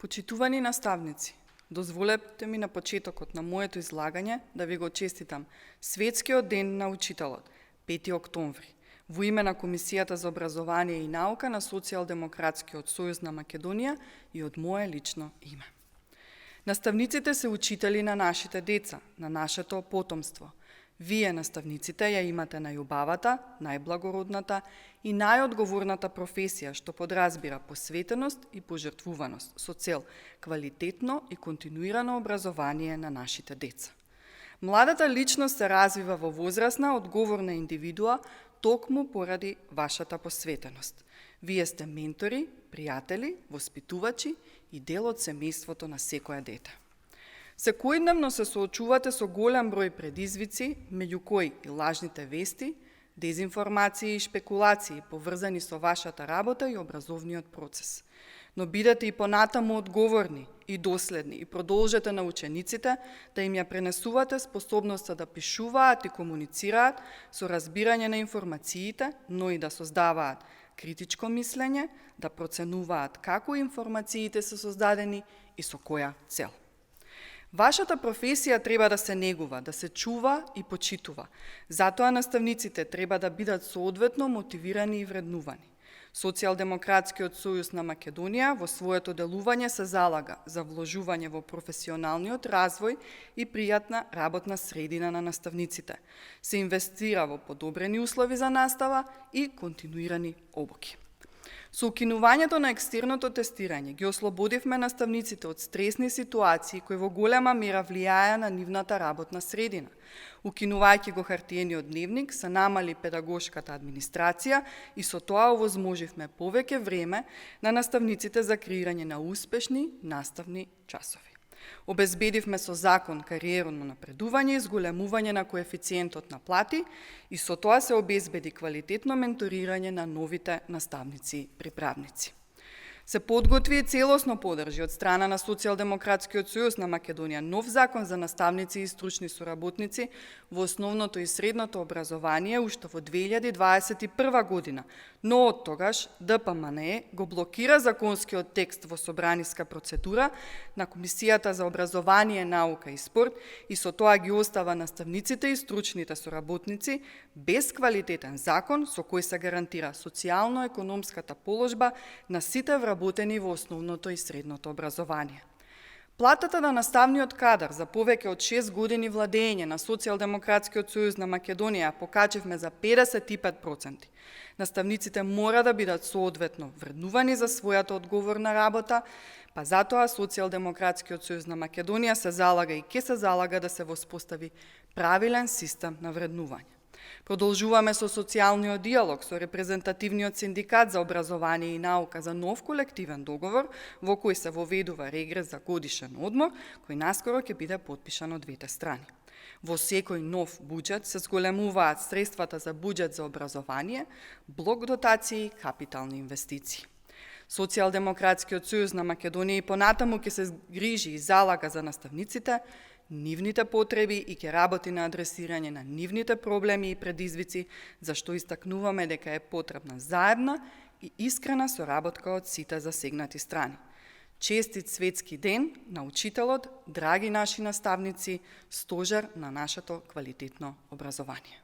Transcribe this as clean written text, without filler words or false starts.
Почитувани наставници, дозволете ми на почетокот на моето излагање да ви го честитам Светскиот ден на учителот, 5 октомври, во име на Комисијата за образование и наука на Социјалдемократскиот сојуз на Македонија и од мое лично име. Наставниците се учители на нашите деца, на нашето потомство. Вие, наставниците, ја имате најубавата, најблагородната и најодговорната професија, што подразбира посветеност и пожртвуваност со цел квалитетно и континуирано образование на нашите деца. Младата личност се развива во возрастна, одговорна индивидуа токму поради вашата посветеност. Вие сте ментори, пријатели, воспитувачи и дел од семејството на секое дете. Секојдневно се соочувате со голем број предизвици, меѓу кои и лажните вести, дезинформации и шпекулации поврзани со вашата работа и образовниот процес. Но бидете и понатаму одговорни и доследни и продолжете на учениците да им ја пренесувате способноста да пишуваат и комуницираат со разбирање на информациите, но и да создаваат критичко мислење, да проценуваат како информациите се создадени и со која цел. Вашата професија треба да се негува, да се чува и почитува. Затоа наставниците треба да бидат соодветно мотивирани и вреднувани. Социјалдемократскиот сојуз на Македонија во своето делување се залага за вложување во професионалниот развој и пријатна работна средина на наставниците. Се инвестира во подобрени услови за настава и континуирани обуки. Со укинувањето на екстерното тестирање ги ослободивме наставниците од стресни ситуации кои во голема мера влијаја на нивната работна средина. Укинувајќи го хартиениот дневник, се намали педагошката администрација и со тоа овозможивме повеќе време на наставниците за креирање на успешни наставни часови. Обезбедивме со закон кариерно напредување и зголемување на коефициентот на плати и со тоа се обезбеди квалитетно менторирање на новите наставници-приправници. Се подготви и целосно подржи од страна на Социјалдемократскиот сојуз на Македонија нов закон за наставници и стручни соработници во основното и средното образование уште во 2021 година, но од тогаш ДПМНЕ го блокира законскиот текст во собраниска процедура на Комисијата за образование, наука и спорт и со тоа ги остава наставниците и стручните соработници без квалитетен закон со кој се гарантира социјално-економската положба на сите вработени во основното и средното образование. Платата на наставниот кадар за повеќе од 6 години владење на Социјалдемократскиот сојуз на Македонија покачивме за 55%. Наставниците мора да бидат соодветно вреднувани за својата одговорна работа, па затоа Социјалдемократскиот сојуз на Македонија се залага и ќе се залага да се воспостави правилен систем на вреднување. Продолжуваме со социјалниот диалог со репрезентативниот синдикат за образование и наука за нов колективен договор во кој се воведува регрес за годишен одмор, кој наскоро ќе биде потпишан од двете страни. Во секој нов буџет се зголемуваат средствата за буџет за образование, блок дотации и капитални инвестиции. Социјалдемократскиот сојуз на Македонија и понатаму ќе се грижи и залага за наставниците, нивните потреби и ќе работи на адресирање на нивните проблеми и предизвици, зашто истакнуваме дека е потребна заедна и искрена соработка од сите засегнати страни. Честит светски ден на учителот, драги наши наставници, стожер на нашето квалитетно образование.